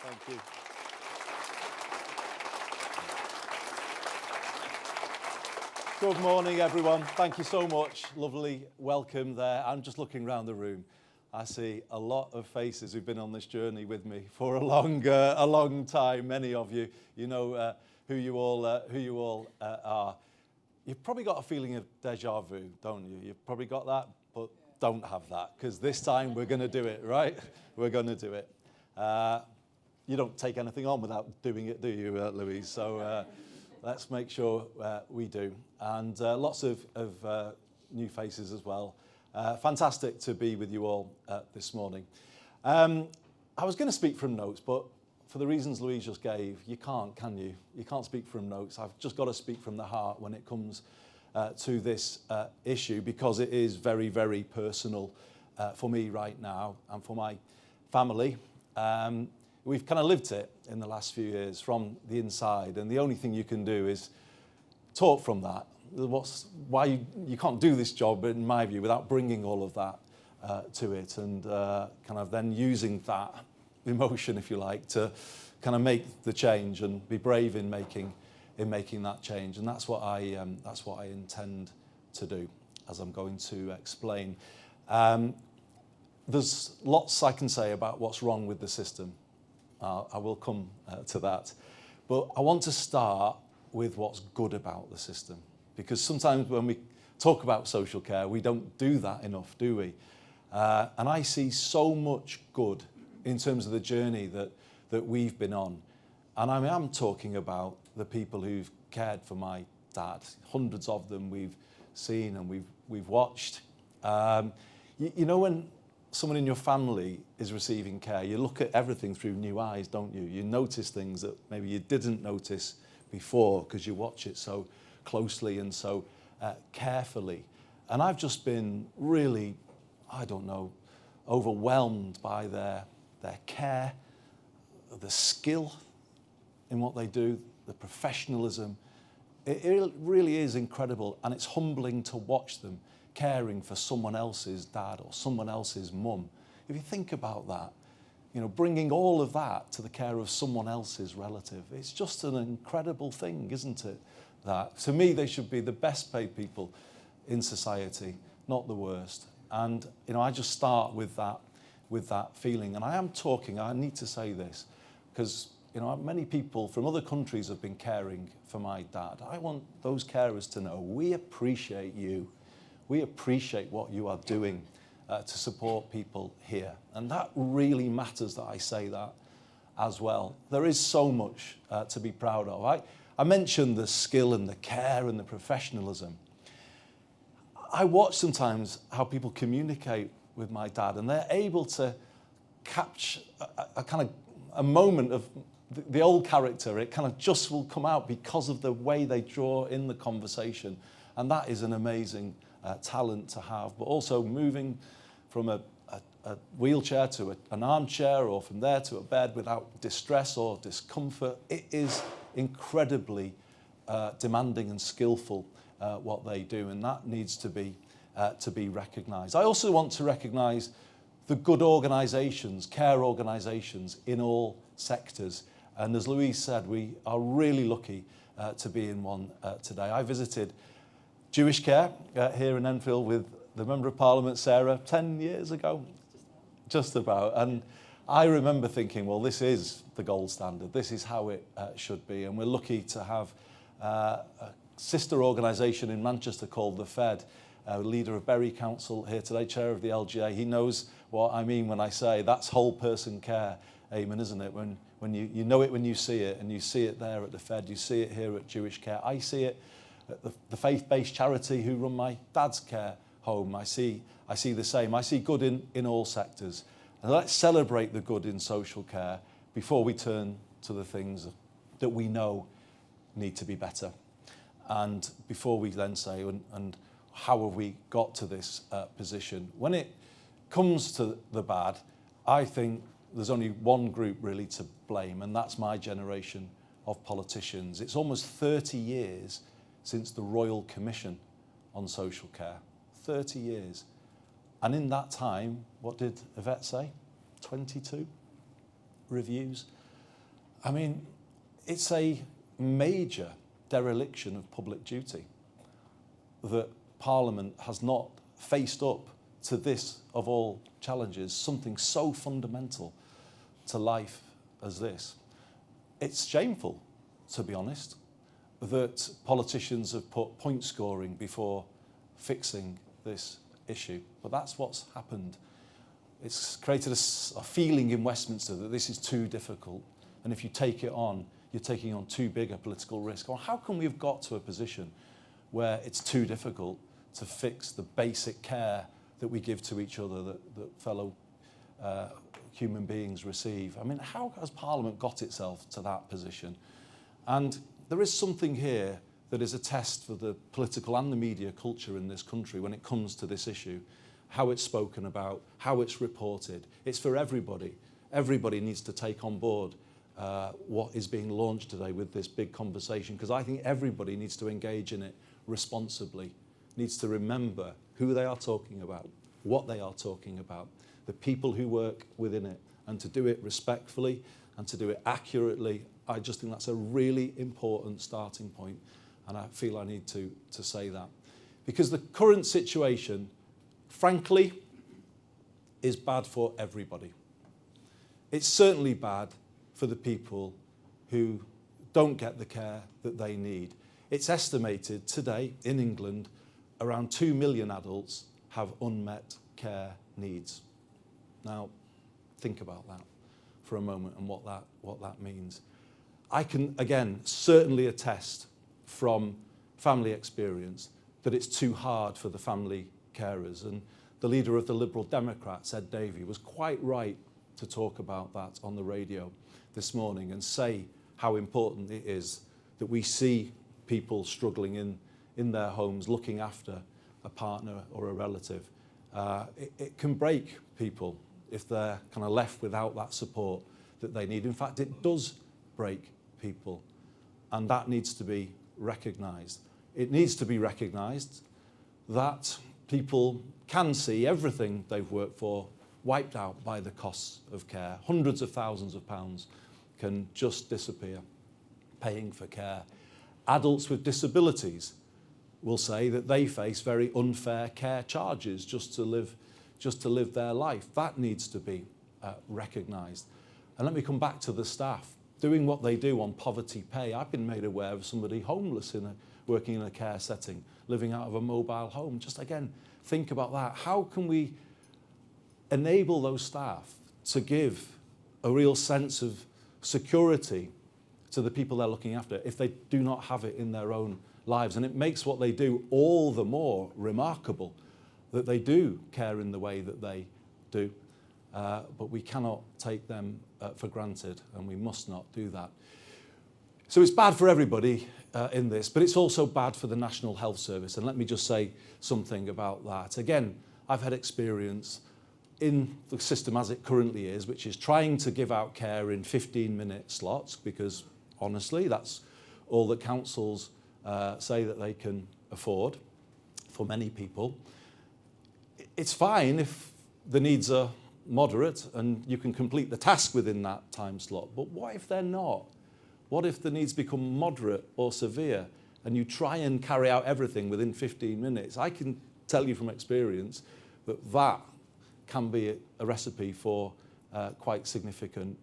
Thank you. Good morning, everyone. Thank you so much. Lovely welcome there. I'm just looking around the room. I see a lot of faces who've been on this journey with me for a long time. Many of you, you know who you all are. You've probably got a feeling of déjà vu, don't you? You've probably got that, but don't have that, because this time we're going to do it, right? We're going to do it. You don't take anything on without doing it, do you, Louise? So let's make sure we do. And lots of new faces as well. Fantastic to be with you all this morning. I was going to speak from notes, but for the reasons Louise just gave, you can't, can you? You can't speak from notes. I've just got to speak from the heart when it comes to this issue, because it is very, very personal for me right now and for my family. We've kind of lived it in the last few years from the inside, and the only thing you can do is talk from that. Why you can't do this job, in my view, without bringing all of that to it, and kind of then using that emotion, if you like, to kind of make the change and be brave in making that change. And that's what I intend to do, as I'm going to explain. There's lots I can say about what's wrong with the system. I will come to that. But I want to start with what's good about the system, because sometimes when we talk about social care, we don't do that enough, do we? And I see so much good in terms of the journey that we've been on. And I am talking about the people who've cared for my dad. Hundreds of them we've seen and we've watched. You know, when someone in your family is receiving care, you look at everything through new eyes, don't you? You notice things that maybe you didn't notice before, because you watch it so closely and so carefully. And I've just been really, I don't know, overwhelmed by their care, the skill in what they do, the professionalism. It really is incredible, and it's humbling to watch them caring for someone else's dad or someone else's mum. If you think about that, you know, bringing all of that to the care of someone else's relative, it's just an incredible thing, isn't it? That, to me, they should be the best paid people in society, not the worst. And, you know, I just start with that feeling. And I need to say this, because, you know, many people from other countries have been caring for my dad. I want those carers to know we appreciate you. We appreciate what you are doing to support people here. And that really matters that I say that as well. There is so much to be proud of. I mentioned the skill and the care and the professionalism. I watch sometimes how people communicate with my dad, and they're able to catch a kind of a moment of the old character. It kind of just will come out because of the way they draw in the conversation. And that is an amazing talent to have. But also moving from a wheelchair to an armchair, or from there to a bed without distress or discomfort, it is incredibly demanding and skillful what they do, and that needs to be recognised. I also want to recognise the good organisations, care organisations in all sectors. And as Louise said, we are really lucky to be in one today. I visited Jewish Care here in Enfield with the Member of Parliament, Sarah, 10 years ago, just about. And I remember thinking, well, this is the gold standard. This is how it should be. And we're lucky to have a sister organisation in Manchester called the Fed, leader of Bury Council here today, chair of the LGA. He knows what I mean when I say that's whole person care, Eamon, isn't it? When you know it when you see it, and you see it there at the Fed, you see it here at Jewish Care. I see it at the faith-based charity who run my dad's care home. I see the same. I see good in all sectors. And let's celebrate the good in social care before we turn to the things that we know need to be better. And before we then say, and how have we got to this position? When it comes to the bad, I think there's only one group really to blame, and that's my generation of politicians. It's almost 30 years since the Royal Commission on Social Care. 30 years. And in that time, what did Yvette say? 22 reviews. I mean, it's a major dereliction of public duty that Parliament has not faced up to this, of all challenges, something so fundamental to life as this. It's shameful, to be honest, that politicians have put point scoring before fixing this issue. But that's what's happened. It's created a feeling in Westminster that this is too difficult. And if you take it on, you're taking on too big a political risk. Or how can we have got to a position where it's too difficult to fix the basic care that we give to each other, that fellow human beings receive? I mean, how has Parliament got itself to that position? And there is something here that is a test for the political and the media culture in this country when it comes to this issue, how it's spoken about, how it's reported. It's for everybody. Everybody needs to take on board what is being launched today with this big conversation, because I think everybody needs to engage in it responsibly, needs to remember who they are talking about, what they are talking about, the people who work within it, and to do it respectfully and to do it accurately. I just think that's a really important starting point, and I feel I need to say that. Because the current situation, frankly, is bad for everybody. It's certainly bad for the people who don't get the care that they need. It's estimated today in England around 2 million adults have unmet care needs. Now, think about that for a moment and what that means. I can, again, certainly attest from family experience that it's too hard for the family carers. And the leader of the Liberal Democrats, Ed Davey, was quite right to talk about that on the radio this morning and say how important it is that we see people struggling in their homes, looking after a partner or a relative. It can break people if they're kind of left without that support that they need. In fact, it does break people, and that needs to be recognised. It needs to be recognised that people can see everything they've worked for wiped out by the costs of care. Hundreds of thousands of pounds can just disappear paying for care. Adults with disabilities will say that they face very unfair care charges just to live their life. That needs to be recognised. And let me come back to the staff doing what they do on poverty pay. I've been made aware of somebody homeless working in a care setting, living out of a mobile home. Just again, think about that. How can we enable those staff to give a real sense of security to the people they're looking after if they do not have it in their own lives? And it makes what they do all the more remarkable that they do care in the way that they do. But we cannot take them for granted, and we must not do that. So it's bad for everybody in this, but it's also bad for the National Health Service. And let me just say something about that. Again, I've had experience in the system as it currently is, which is trying to give out care in 15-minute slots, because honestly, that's all that councils say that they can afford for many people. It's fine if the needs are moderate and you can complete the task within that time slot, but what if they're not? What if the needs become moderate or severe and you try and carry out everything within 15 minutes? I can tell you from experience that that can be a recipe for quite significant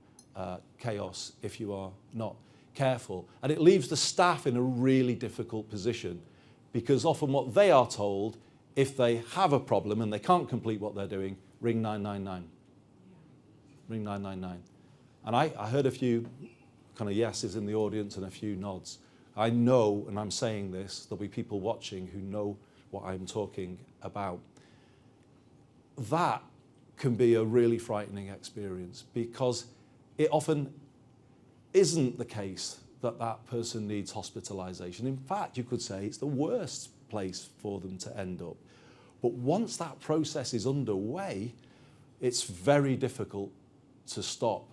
chaos if you are not careful. And it leaves the staff in a really difficult position, because often what they are told, if they have a problem and they can't complete what they're doing, ring 999. Ring 999. And I heard a few kind of yeses in the audience and a few nods. I know, and I'm saying this, there'll be people watching who know what I'm talking about. That can be a really frightening experience, because it often isn't the case that that person needs hospitalisation. In fact, you could say it's the worst place for them to end up. But once that process is underway, it's very difficult to stop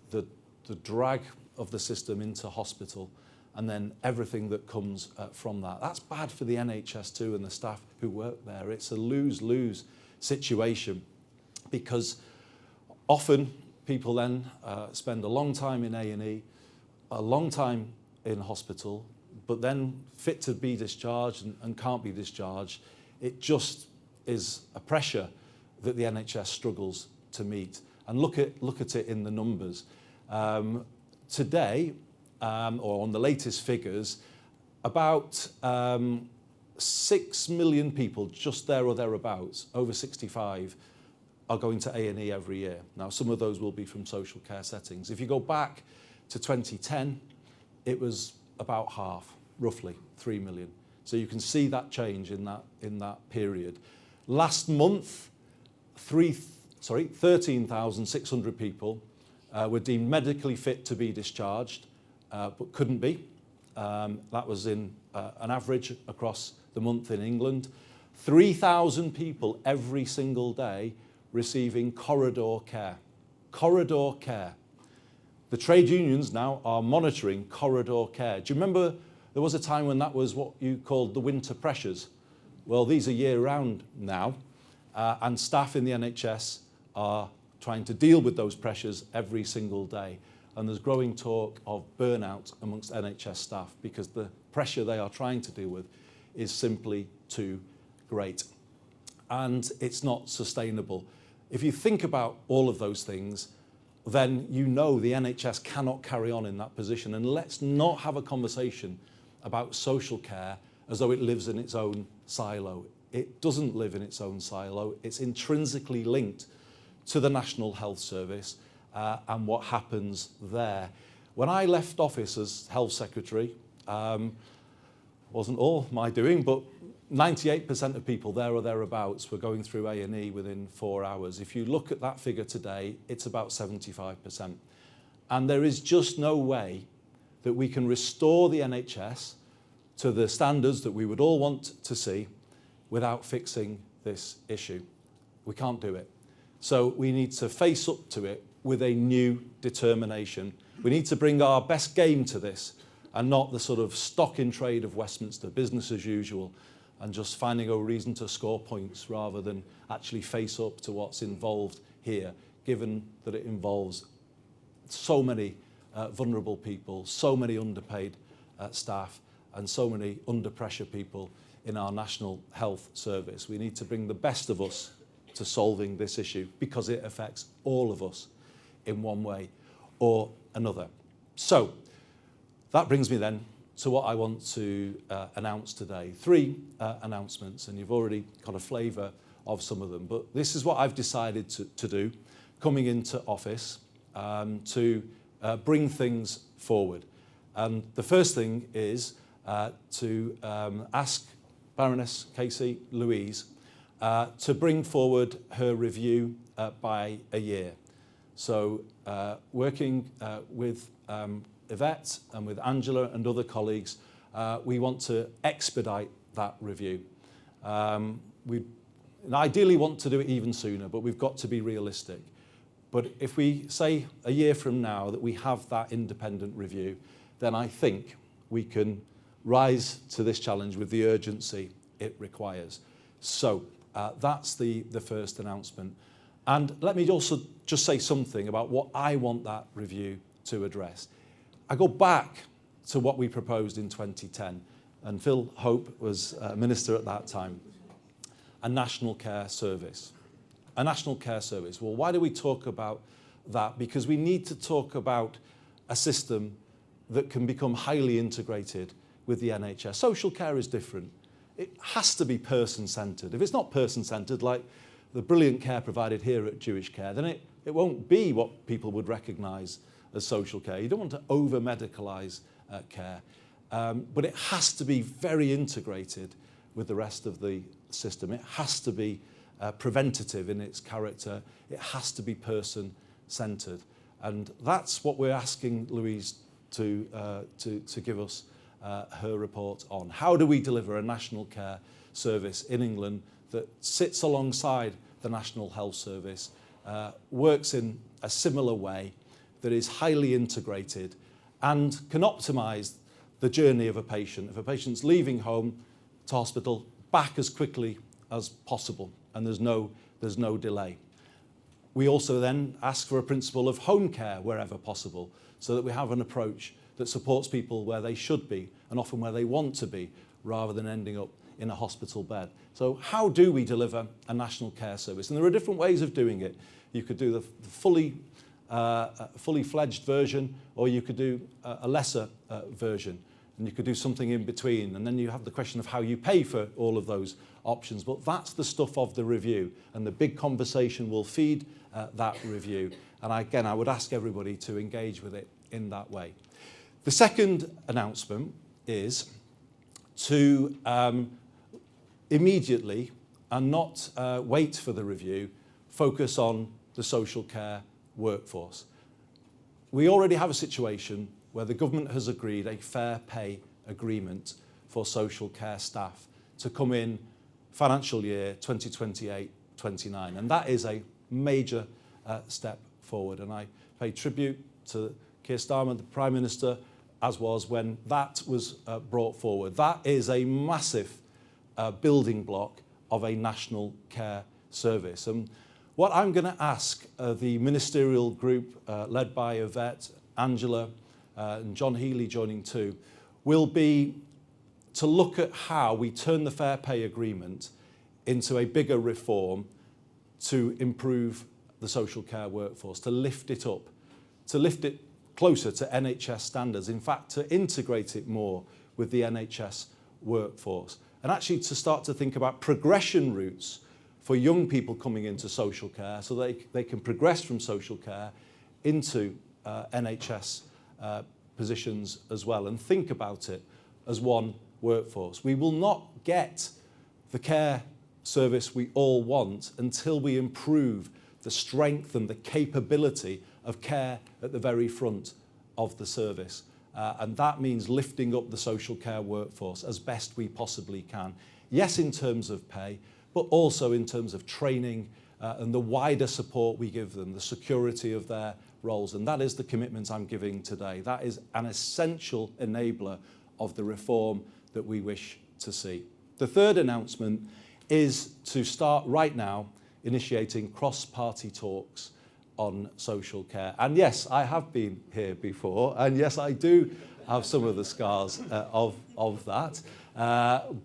the drag of the system into hospital and then everything that comes from that. That's bad for the NHS too and the staff who work there. It's a lose-lose situation, because often people then spend a long time in A&E, a long time in hospital, but then fit to be discharged and can't be discharged. It just is a pressure that the NHS struggles to meet. And look at it in the numbers. Today, or on the latest figures, about 6 million people, just there or thereabouts, over 65, are going to A&E every year. Now, some of those will be from social care settings. If you go back to 2010, it was about half, roughly 3 million. So you can see that change in that period. Last month, 13,600 people were deemed medically fit to be discharged, but couldn't be. That was in an average across the month in England. 3,000 people every single day receiving corridor care. Corridor care. The trade unions now are monitoring corridor care. Do you remember there was a time when that was what you called the winter pressures? Well, these are year-round now, and staff in the NHS are trying to deal with those pressures every single day. And there's growing talk of burnout amongst NHS staff because the pressure they are trying to deal with is simply too great. And it's not sustainable. If you think about all of those things, then you know the NHS cannot carry on in that position. And let's not have a conversation about social care as though it lives in its own silo. It doesn't live in its own silo. It's intrinsically linked to the National Health Service and what happens there. When I left office as Health Secretary, wasn't all my doing, but 98% of people there or thereabouts were going through A&E within 4 hours. If you look at that figure today, it's about 75%. And there is just no way that we can restore the NHS to the standards that we would all want to see without fixing this issue. We can't do it. So we need to face up to it with a new determination. We need to bring our best game to this and not the sort of stock in trade of Westminster, business as usual, and just finding a reason to score points rather than actually face up to what's involved here, given that it involves so many vulnerable people, so many underpaid staff, and so many under pressure people in our National Health Service. We need to bring the best of us to solving this issue because it affects all of us in one way or another. So that brings me then to what I want to announce today. 3 announcements, and you've already got a flavour of some of them, but this is what I've decided to do coming into office to bring things forward. And the first thing is to ask Baroness Casey Louise to bring forward her review by a year. So working with Yvette and with Angela and other colleagues, we want to expedite that review. We ideally want to do it even sooner, but we've got to be realistic. But if we say a year from now that we have that independent review, then I think we can rise to this challenge with the urgency it requires. So that's the first announcement. And let me also just say something about what I want that review to address. I go back to what we proposed in 2010, and Phil Hope was Minister at that time, a National Care Service. A National Care Service. Well, why do we talk about that? Because we need to talk about a system that can become highly integrated with the NHS. Social care is different. It has to be person-centred. If it's not person-centred, like the brilliant care provided here at Jewish Care, then it won't be what people would recognise as social care. You don't want to over-medicalise care, but it has to be very integrated with the rest of the system. It has to be preventative in its character. It has to be person-centred. And that's what we're asking Louise to give us her report on. How do we deliver a national care service in England that sits alongside the National Health Service, works in a similar way, that is highly integrated and can optimise the journey of a patient. If a patient's leaving home to hospital, back as quickly as possible, and there's no delay. We also then ask for a principle of home care wherever possible, so that we have an approach that supports people where they should be and often where they want to be, rather than ending up in a hospital bed. So how do we deliver a national care service? And there are different ways of doing it. You could do the fully fledged version, or you could do a lesser version, and you could do something in between. And then you have the question of how you pay for all of those options. But that's the stuff of the review, and the big conversation will feed that review. And again, I would ask everybody to engage with it in that way. The second announcement is to immediately, and not wait for the review, focus on the social care workforce. We already have a situation where the government has agreed a fair pay agreement for social care staff to come in financial year 2028-29, and that is a major step forward. And I pay tribute to Keir Starmer, the Prime Minister, as was when that was brought forward. That is a massive building block of a national care service. And what I'm going to ask the ministerial group led by Yvette, Angela and John Healy joining too, will be to look at how we turn the fair pay agreement into a bigger reform to improve the social care workforce, to lift it up, to lift it closer to NHS standards, in fact to integrate it more with the NHS workforce, and actually to start to think about progression routes for young people coming into social care, so they can progress from social care into NHS positions as well, and think about it as one workforce. We will not get the care service we all want until we improve the strength and the capability of care at the very front of the service. And that means lifting up the social care workforce as best we possibly can. Yes, in terms of pay, but also in terms of training and the wider support we give them, the security of their roles. And that is the commitment I'm giving today. That is an essential enabler of the reform that we wish to see. The third announcement is to start right now initiating cross-party talks on social care. And yes, I have been here before, and yes, I do have some of the scars of that,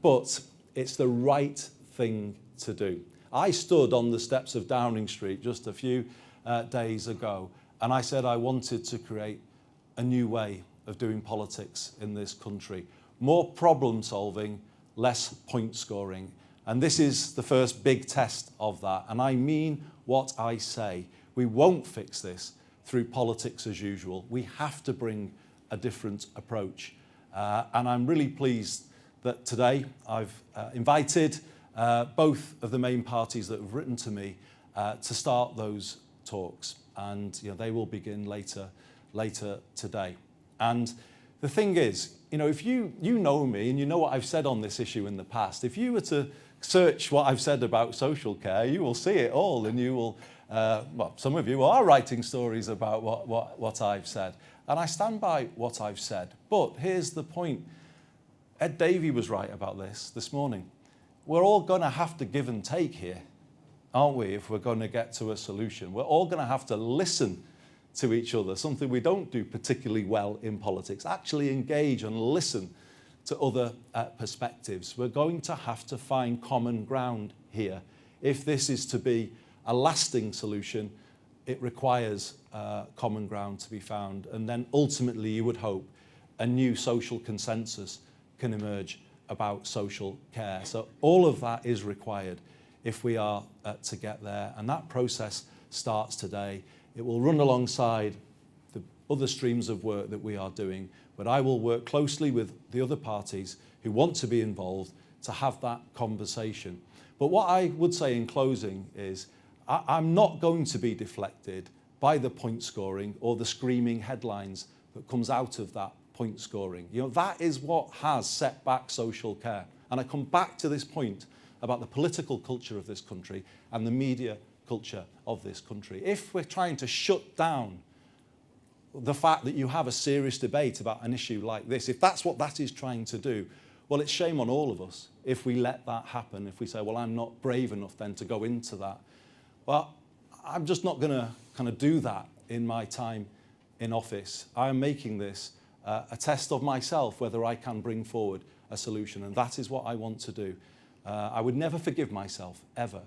but it's the right thing to do. I stood on the steps of Downing Street just a few days ago, and I said I wanted to create a new way of doing politics in this country. More problem solving, less point scoring. And this is the first big test of that. And I mean what I say. We won't fix this through politics as usual. We have to bring a different approach. And I'm really pleased that today I've invited both of the main parties that have written to me to start those talks. And they will begin later today. And the thing is, if you know me and you know what I've said on this issue in the past, if you were to search what I've said about social care, you will see it all, and you will, well, some of you are writing stories about what I've said. And I stand by what I've said. But here's the point. Ed Davey was right about this morning. We're all going to have to give and take here, aren't we, if we're going to get to a solution? We're all going to have to listen to each other, something we don't do particularly well in politics. Actually engage and listen to other perspectives. We're going to have to find common ground here. If this is to be a lasting solution, it requires common ground to be found. And then ultimately, you would hope, a new social consensus can emerge about social care. So all of that is required if we are to get there. And that process starts today. It will run alongside the other streams of work that we are doing, but I will work closely with the other parties who want to be involved to have that conversation. But what I would say in closing is I'm not going to be deflected by the point scoring or the screaming headlines that comes out of that point scoring. That is what has set back social care. And I come back to this point about the political culture of this country and the media culture of this country. If we're trying to shut down the fact that you have a serious debate about an issue like this, if that's what that is trying to do, well, it's shame on all of us if we let that happen, if we say, well, I'm not brave enough then to go into that. Well, I'm just not going to kind of do that in my time in office. I am making this a test of myself, whether I can bring forward a solution, and that is what I want to do. I would never forgive myself, ever.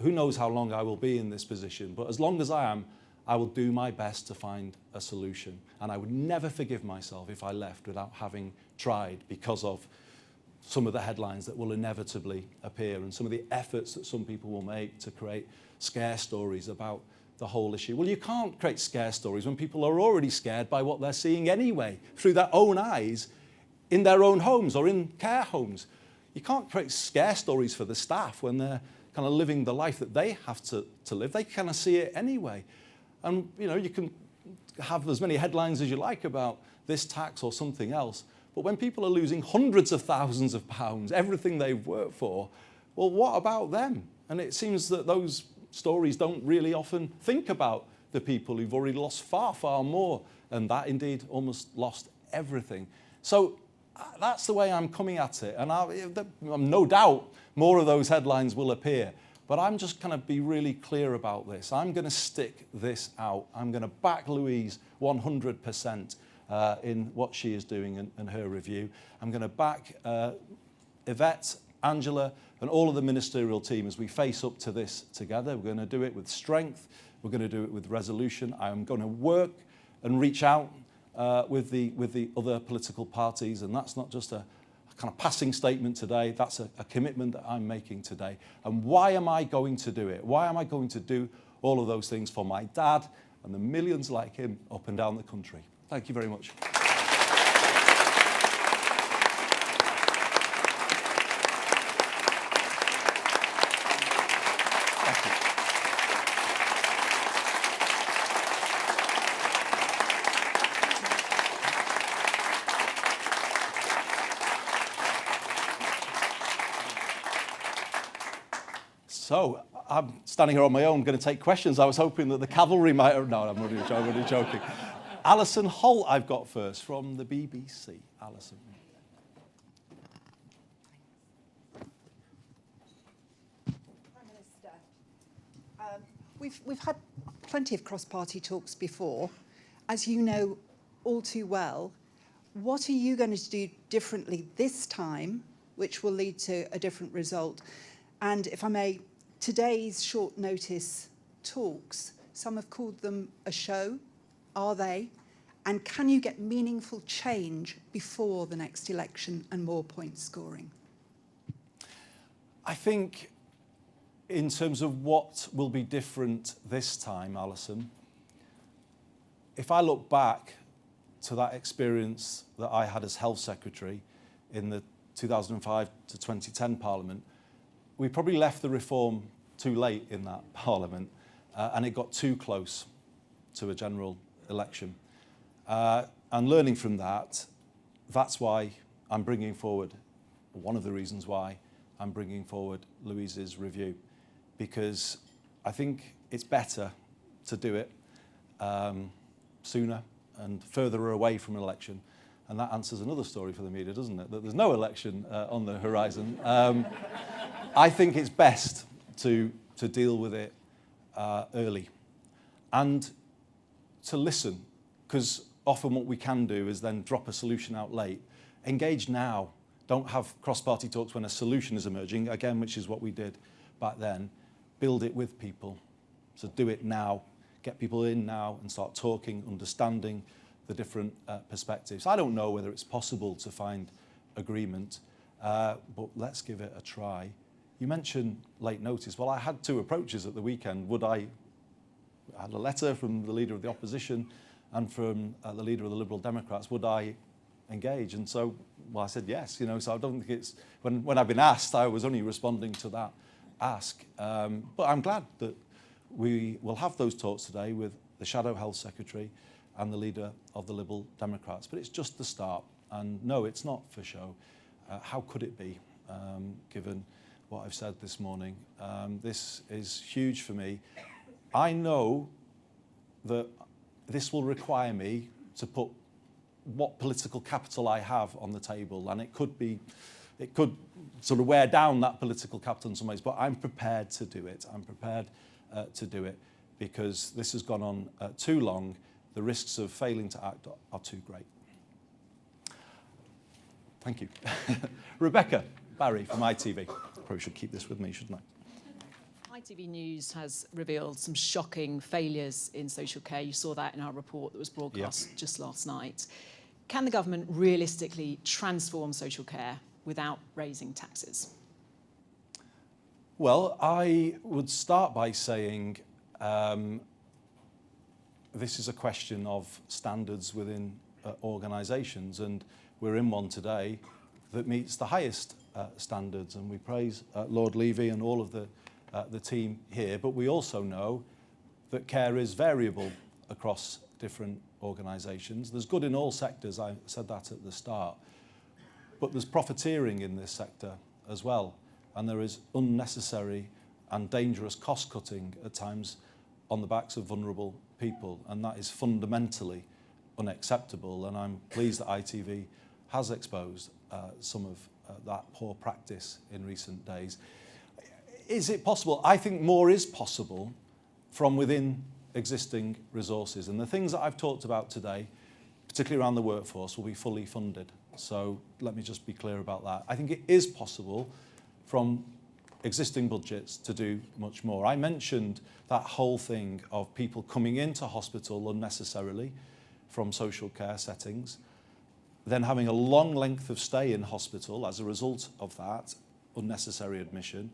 Who knows how long I will be in this position, but as long as I am, I will do my best to find a solution. And I would never forgive myself if I left without having tried, because of some of the headlines that will inevitably appear and some of the efforts that some people will make to create scare stories about the whole issue. Well, you can't create scare stories when people are already scared by what they're seeing anyway, through their own eyes, in their own homes or in care homes. You can't create scare stories for the staff when they're kind of living the life that they have to live. They kind of see it anyway. And, you know, you can have as many headlines as you like about this tax or something else, but when people are losing hundreds of thousands of pounds, everything they've worked for, well, what about them? And it seems that those stories don't really often think about the people who've already lost far, far more, and that indeed almost lost everything. So that's the way I'm coming at it, and I'm no doubt more of those headlines will appear. But I'm just going to be really clear about this. I'm going to stick this out. I'm going to back Louise 100% in what she is doing and her review. I'm going to back Yvette, Angela, and all of the ministerial team as we face up to this together. We're going to do it with strength. We're going to do it with resolution. I'm going to work and reach out with the other political parties, and that's not just a kind of passing statement today. That's a commitment that I'm making today. And why am I going to do it? Why am I going to do all of those things for my dad and the millions like him up and down the country? Thank you very much. So, I'm standing here on my own, going to take questions. I was hoping that the cavalry might have... No, I'm only joking. Alison Holt I've got first from the BBC. Alison. Prime Minister, we've had plenty of cross-party talks before. As you know all too well, what are you going to do differently this time, which will lead to a different result? And if I may, today's short notice talks, some have called them a show. Are they? And can you get meaningful change before the next election and more point scoring? I think in terms of what will be different this time, Alison, if I look back to that experience that I had as Health Secretary in the 2005 to 2010 Parliament, we probably left the reform too late in that Parliament, and it got too close to a general election. And learning from that, that's why I'm bringing forward, one of the reasons why I'm bringing forward Louise's review, because I think it's better to do it sooner and further away from an election. And that answers another story for the media, doesn't it? That there's no election on the horizon. I think it's best to deal with it early and to listen, because often what we can do is then drop a solution out late. Engage now. Don't have cross-party talks when a solution is emerging, again, which is what we did back then. Build it with people. So do it now. Get people in now and start talking, understanding the different perspectives. I don't know whether it's possible to find agreement, but let's give it a try. You mentioned late notice. Well, I had two approaches at the weekend. I had a letter from the Leader of the Opposition and from the Leader of the Liberal Democrats. Would I engage? And so, well, I said yes. You know, so I don't think it's... When I've been asked, I was only responding to that ask. But I'm glad that we will have those talks today with the Shadow Health Secretary and the Leader of the Liberal Democrats. But it's just the start. And no, it's not for show. How could it be, given what I've said this morning? This is huge for me. I know that this will require me to put what political capital I have on the table, and it could sort of wear down that political capital in some ways, but I'm prepared to do it. I'm prepared to do it because this has gone on too long. The risks of failing to act are too great. Thank you. Rebecca Barry from ITV. Probably should keep this with me, shouldn't I? ITV News has revealed some shocking failures in social care. You saw that in our report that was broadcast just last night. Can the government realistically transform social care without raising taxes? Well, I would start by saying this is a question of standards within organisations, and we're in one today that meets the highest standards, and we praise Lord Levy and all of the team here, but we also know that care is variable across different organisations. There's good in all sectors, I said that at the start, but there's profiteering in this sector as well, and there is unnecessary and dangerous cost-cutting at times on the backs of vulnerable people, and that is fundamentally unacceptable, and I'm pleased that ITV has exposed some of that poor practice in recent days. Is it possible? I think more is possible from within existing resources, and the things that I've talked about today, particularly around the workforce, will be fully funded. So let me just be clear about that. I think it is possible from existing budgets to do much more. I mentioned that whole thing of people coming into hospital unnecessarily from social care settings, then having a long length of stay in hospital as a result of that unnecessary admission,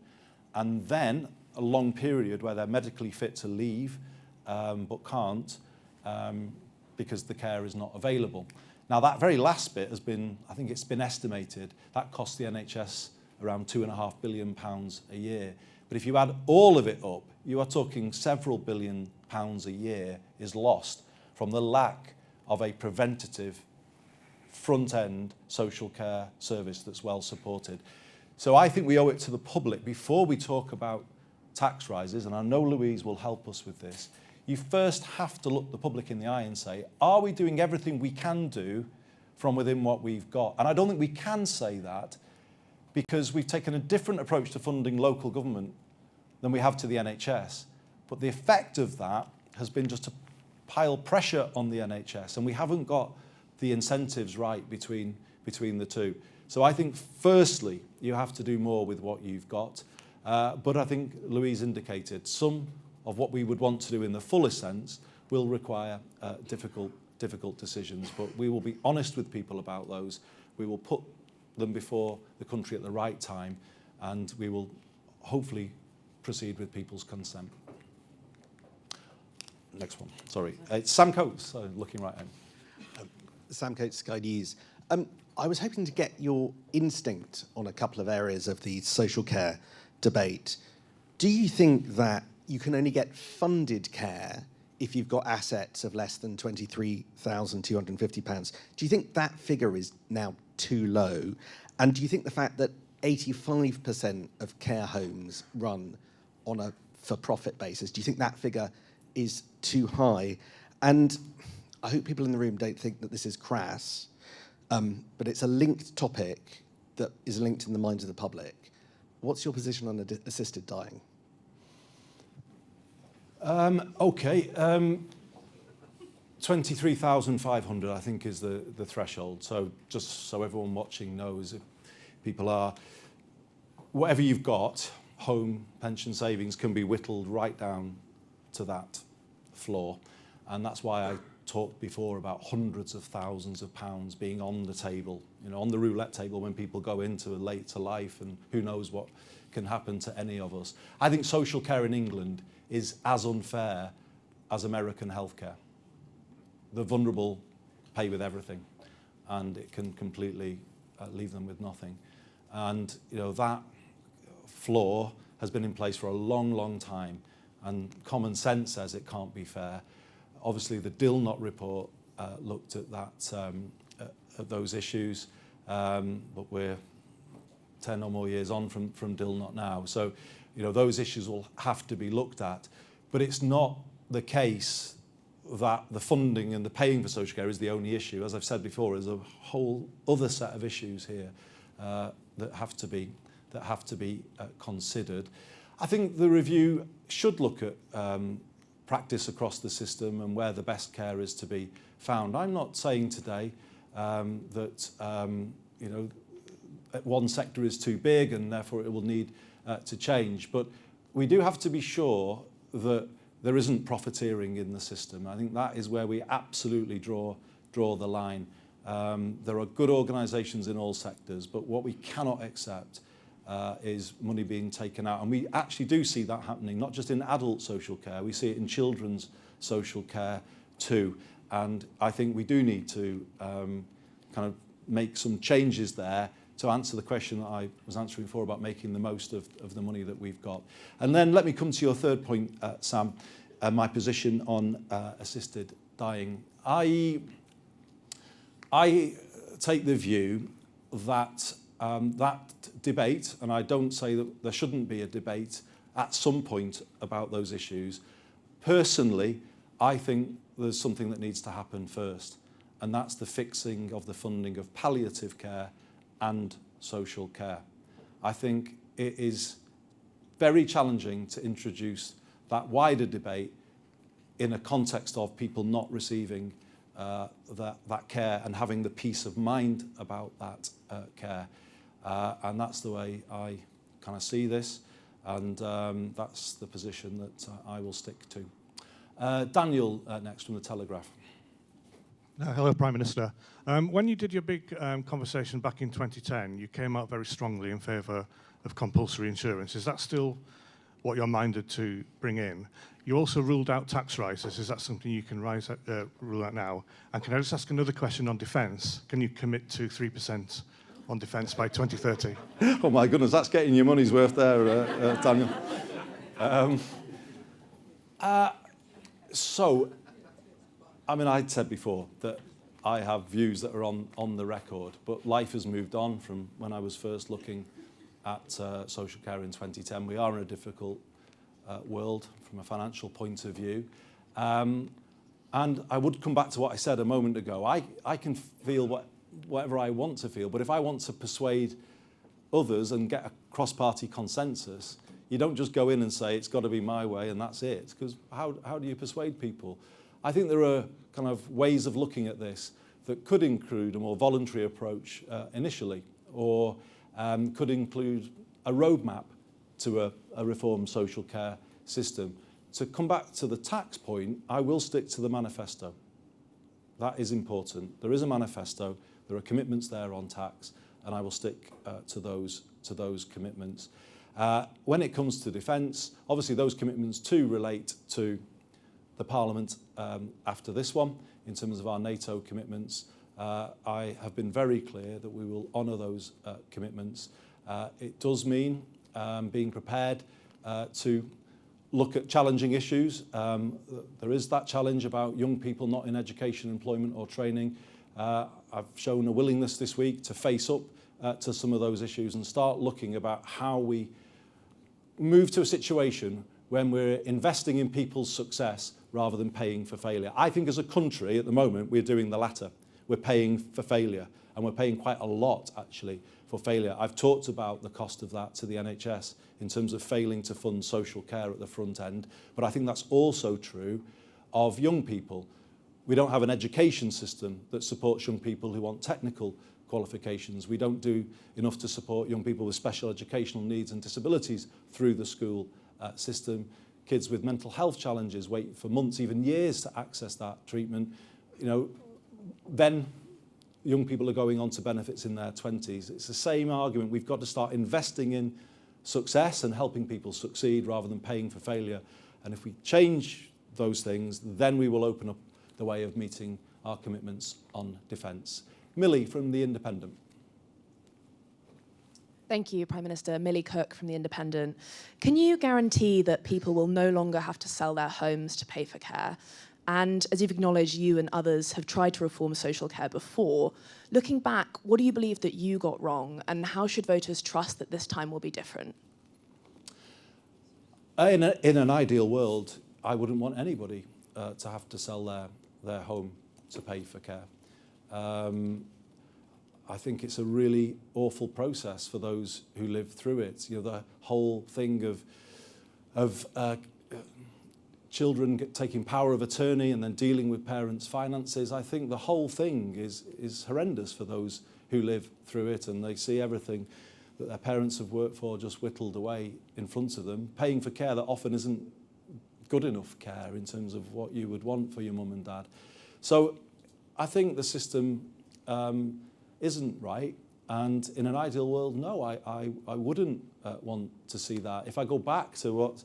and then a long period where they're medically fit to leave but can't because the care is not available. Now that very last bit has been, I think it's been estimated, that costs the NHS around £2.5 billion a year. But if you add all of it up, you are talking several £billion a year is lost from the lack of a preventative front-end social care service that's well supported. So I think we owe it to the public, before we talk about tax rises, and I know Louise will help us with this, you first have to look the public in the eye and say, are we doing everything we can do from within what we've got? And I don't think we can say that because we've taken a different approach to funding local government than we have to the NHS. But the effect of that has been just to pile pressure on the NHS, and we haven't got the incentives right between the two. So I think, firstly, you have to do more with what you've got. But I think Louise indicated some of what we would want to do in the fullest sense will require difficult decisions. But we will be honest with people about those. We will put them before the country at the right time, and we will hopefully proceed with people's consent. Next one, sorry. It's Sam Coates, looking right in. Sam Coates, Sky News. I was hoping to get your instinct on a couple of areas of the social care debate. Do you think that you can only get funded care if you've got assets of less than £23,250? Do you think that figure is now too low? And do you think the fact that 85% of care homes run on a for-profit basis, do you think that figure is too high? And I hope people in the room don't think that this is crass, but it's a linked topic that is linked in the minds of the public. What's your position on assisted dying? Okay, 23,500 I think is the threshold. So just so everyone watching knows, if people are, whatever you've got, home, pension, savings, can be whittled right down to that floor. And that's why I talked before about hundreds of thousands of pounds being on the table, you know, on the roulette table when people go into a later life, and who knows what can happen to any of us. I think social care in England is as unfair as American healthcare. The vulnerable pay with everything, and it can completely leave them with nothing. And you know, that floor has been in place for a long, long time, and common sense says it can't be fair. Obviously, the Dilnot report looked at that, at those issues, but we're 10 or more years on from Dilnot now. So, you know, those issues will have to be looked at. But it's not the case that the funding and the paying for social care is the only issue. As I've said before, there's a whole other set of issues here that have to be considered. I think the review should look at practice across the system and where the best care is to be found. I'm not saying today that you know, one sector is too big and therefore it will need to change, but we do have to be sure that there isn't profiteering in the system. I think that is where we absolutely draw the line. There are good organisations in all sectors, but what we cannot accept is money being taken out. And we actually do see that happening, not just in adult social care, we see it in children's social care too. And I think we do need to kind of make some changes there to answer the question that I was answering before about making the most of the money that we've got. And then let me come to your third point, Sam, my position on assisted dying. I take the view that that debate, and I don't say that there shouldn't be a debate at some point about those issues. Personally, I think there's something that needs to happen first, and that's the fixing of the funding of palliative care and social care. I think it is very challenging to introduce that wider debate in a context of people not receiving that care and having the peace of mind about that care. And that's the way I kind of see this, and that's the position that I will stick to. Daniel next from The Telegraph. Hello, Prime Minister. When you did your big conversation back in 2010, you came out very strongly in favour of compulsory insurance. Is that still what you're minded to bring in? You also ruled out tax rises. Is that something you can rule out now? And can I just ask another question on defence? Can you commit to 3% on defence by 2030? Oh my goodness, that's getting your money's worth there, Daniel. So, I mean, I'd said before that I have views that are on the record, but life has moved on from when I was first looking at social care in 2010. We are in a difficult world from a financial point of view. And I would come back to what I said a moment ago. I can feel whatever I want to feel, but if I want to persuade others and get a cross-party consensus, you don't just go in and say it's got to be my way and that's it, because how do you persuade people? I think there are kind of ways of looking at this that could include a more voluntary approach initially, or could include a roadmap to a reformed social care system. To come back to the tax point, I will stick to the manifesto. That is important. There is a manifesto, there are commitments there on tax, and I will stick to those commitments. When it comes to defence, obviously those commitments too relate to the Parliament after this one, in terms of our NATO commitments. I have been very clear that we will honour those commitments. It does mean being prepared to look at challenging issues. There is that challenge about young people not in education, employment or training. I've shown a willingness this week to face up to some of those issues and start looking about how we move to a situation when we're investing in people's success rather than paying for failure. I think as a country at the moment we're doing the latter. We're paying for failure, and we're paying quite a lot actually for failure. I've talked about the cost of that to the NHS in terms of failing to fund social care at the front end, but I think that's also true of young people. We don't have an education system that supports young people who want technical qualifications. We don't do enough to support young people with special educational needs and disabilities through the school system. Kids with mental health challenges wait for months, even years, to access that treatment. You know, then young people are going on to benefits in their 20s. It's the same argument. We've got to start investing in success and helping people succeed rather than paying for failure. And if we change those things, then we will open up the way of meeting our commitments on defence. Millie from The Independent. Thank you, Prime Minister. Millie Cook from The Independent. Can you guarantee that people will no longer have to sell their homes to pay for care? And as you've acknowledged, you and others have tried to reform social care before. Looking back, what do you believe that you got wrong, and how should voters trust that this time will be different? In an ideal world, I wouldn't want anybody to have to sell their home to pay for care. I think it's a really awful process for those who live through it. You know, the whole thing of children taking power of attorney and then dealing with parents' finances. I think the whole thing is horrendous for those who live through it, and they see everything that their parents have worked for just whittled away in front of them, paying for care that often isn't good enough care in terms of what you would want for your mum and dad. So I think the system isn't right, and in an ideal world, no, I wouldn't want to see that. If I go back to what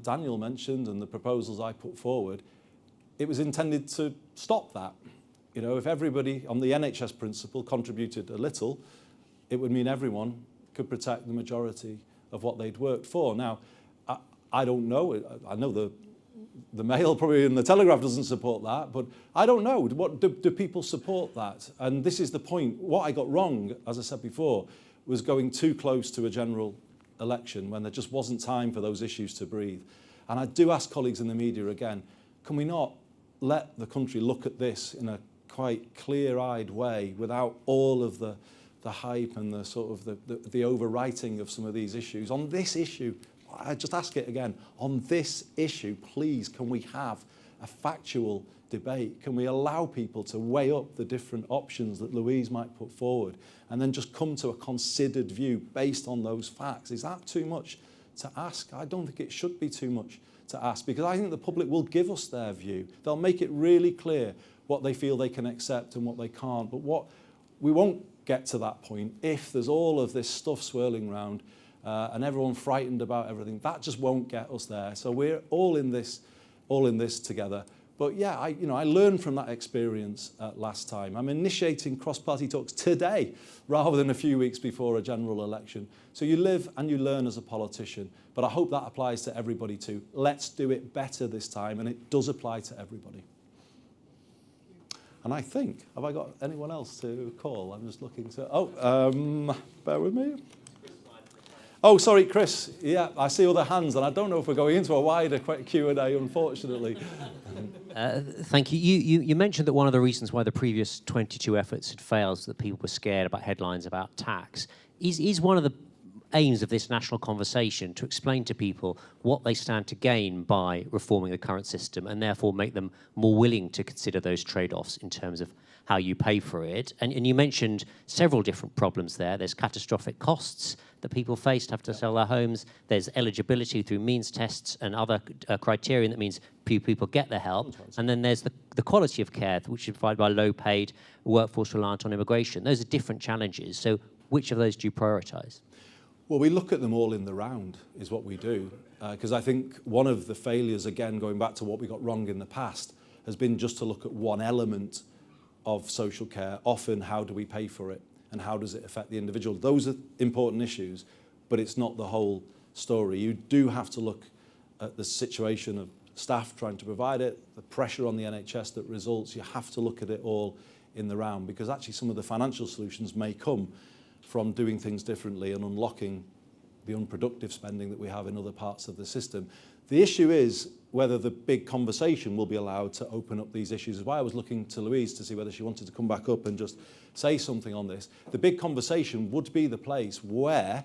Daniel mentioned and the proposals I put forward, it was intended to stop that. You know, if everybody on the NHS principle contributed a little, it would mean everyone could protect the majority of what they'd worked for. Now, I don't know. I know the Mail probably and the Telegraph doesn't support that, but I don't know. What do people support that? And this is the point. What I got wrong, as I said before, was going too close to a general election when there just wasn't time for those issues to breathe. And I do ask colleagues in the media again, can we not let the country look at this in a quite clear-eyed way without all of the hype and the sort of the overwriting of some of these issues? On this issue, I just ask it again, on this issue, please, can we have a factual debate? Can we allow people to weigh up the different options that Louise might put forward and then just come to a considered view based on those facts? Is that too much to ask? I don't think it should be too much to ask, because I think the public will give us their view. They'll make it really clear what they feel they can accept and what they can't. But we won't get to that point if there's all of this stuff swirling around and everyone frightened about everything. That just won't get us there. So we're all in this together. But yeah, I learned from that experience last time. I'm initiating cross-party talks today rather than a few weeks before a general election. So you live and you learn as a politician. But I hope that applies to everybody too. Let's do it better this time, and it does apply to everybody. And I think, have I got anyone else to call? I'm just looking to, bear with me. Oh, sorry, Chris. Yeah, I see other hands, and I don't know if we're going into a wider Q&A, unfortunately. Thank you. You mentioned that one of the reasons why the previous 22 efforts had failed was that people were scared about headlines about tax. Is one of the aims of this national conversation to explain to people what they stand to gain by reforming the current system and therefore make them more willing to consider those trade-offs in terms of how you pay for it? And you mentioned several different problems there. There's catastrophic costs that people face to have to sell their homes. There's eligibility through means tests and other criterion that means people get their help. And then there's the quality of care, which is provided by low-paid workforce reliant on immigration. Those are different challenges. So which of those do you prioritise? Well, we look at them all in the round, is what we do. Because I think one of the failures, again, going back to what we got wrong in the past, has been just to look at one element of social care. Often, how do we pay for it? And how does it affect the individual? Those are important issues, but it's not the whole story. You do have to look at the situation of staff trying to provide it, the pressure on the NHS that results. You have to look at it all in the round, because actually some of the financial solutions may come from doing things differently and unlocking the unproductive spending that we have in other parts of the system. The issue is whether the big conversation will be allowed to open up these issues. That's why I was looking to Louise to see whether she wanted to come back up and just say something on this. The big conversation would be the place where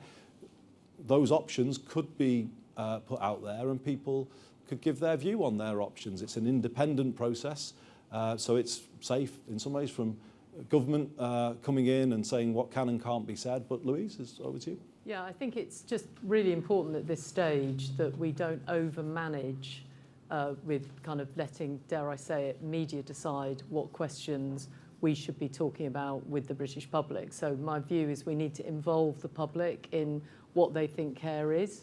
those options could be put out there and people could give their view on their options. It's an independent process, so it's safe in some ways from government coming in and saying what can and can't be said. But Louise, it's over to you. Yeah, I think it's just really important at this stage that we don't overmanage with kind of letting, dare I say it, media decide what questions we should be talking about with the British public. So my view is we need to involve the public in what they think care is,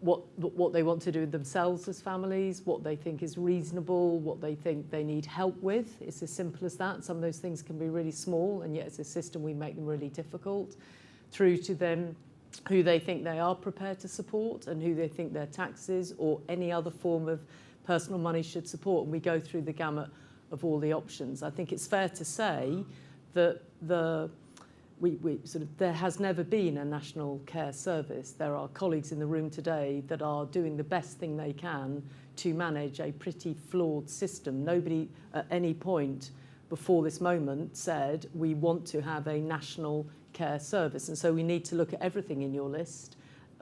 what they want to do themselves as families, what they think is reasonable, what they think they need help with. It's as simple as that. Some of those things can be really small, and yet as a system we make them really difficult, through to them who they think they are prepared to support and who they think their taxes or any other form of personal money should support. And we go through the gamut of all the options. I think it's fair to say that there has never been a national care service. There are colleagues in the room today that are doing the best thing they can to manage a pretty flawed system. Nobody at any point before this moment said we want to have a national care service, and so we need to look at everything in your list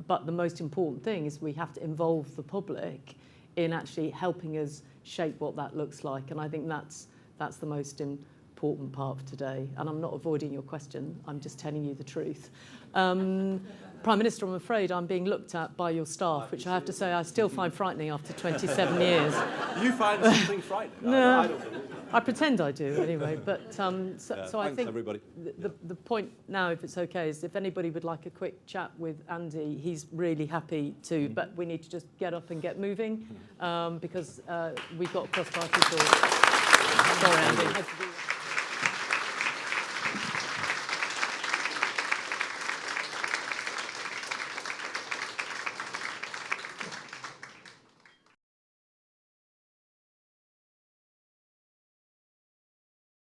But the most important thing is we have to involve the public in actually helping us shape what that looks like. And I think that's the most important part of today. And I'm not avoiding your question, I'm just telling you the truth. Prime Minister, I'm afraid I'm being looked at by your staff, which I have to say I still find frightening after 27 years. You find something frightening? No, I don't think. I pretend I do anyway. But so I Thanks, think everybody. the point now, if it's okay, is if anybody would like a quick chat with Andy, he's really happy to. But we need to just get up and get moving because we've got cross-party talk. Sorry, Andy. I had to do that.